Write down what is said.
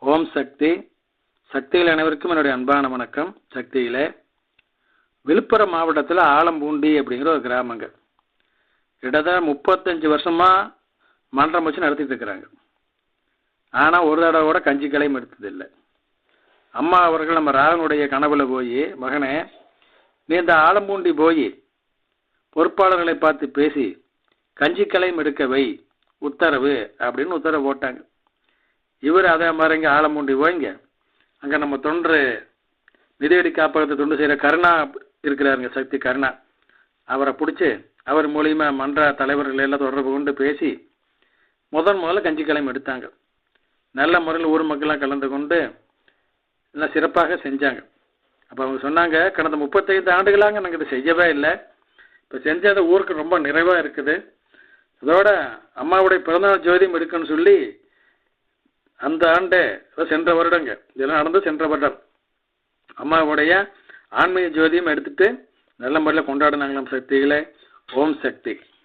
ஓம் சக்தி. சக்தியில் அனைவருக்கும் என்னுடைய அன்பான வணக்கம். சக்தியிலே விழுப்புரம் மாவட்டத்தில் ஆலம்பூண்டி அப்படிங்கிற ஒரு கிராமங்க. கிட்டத்தட்ட 35 வருஷமாக மன்றம் வச்சு நடத்திட்டு இருக்கிறாங்க. ஆனால் ஒரு தடவை கூட கஞ்சி கலையும் எடுத்ததில்லை. அம்மா அவர்கள் நம்ம ராகனுடைய கனவுல போய், மகனே நீ இந்த ஆலம்பூண்டி போய் பொறுப்பாளர்களை பார்த்து பேசி கஞ்சி கலையும் எடுக்க வை, உத்தரவு அப்படின்னு உத்தரவு போட்டாங்க. இவர் அதே மாதிரி இங்கே ஆலம்பூண்டி போய்ங்க, அங்கே நம்ம தொன்று நிதியடி காப்பகத்தை தொண்டு செய்கிற கருணா இருக்கிறாருங்க, சக்தி கருணா. அவரை பிடிச்சி அவர் மூலியமா மன்ற தலைவர்கள் எல்லாம் தொடர்பு கொண்டு பேசி முதல்ல கஞ்சி கலையம் எடுத்தாங்க. நல்ல முறையில் ஊர் மக்கள்லாம் கலந்து கொண்டு எல்லாம் சிறப்பாக செஞ்சாங்க. அப்போ அவங்க சொன்னாங்க, கடந்த 35 ஆண்டுகளாக நாங்கள் இதை செய்யவே இல்லை, இப்போ செஞ்சது ஊருக்கு ரொம்ப நிறைவாக இருக்குது. அதோட அம்மாவுடைய பிறந்தநாள் ஜோதியம் எடுக்கணும்னு சொல்லி அந்த ஆண்டு சென்ற வருடங்க இதெல்லாம் நடந்து சென்ற வருடம் அம்மாவுடைய ஆன்மீக ஜோதியம் எடுத்துட்டு நல்ல முறையில் கொண்டாடினாங்களாம். சக்திகளே, ஓம் சக்தி.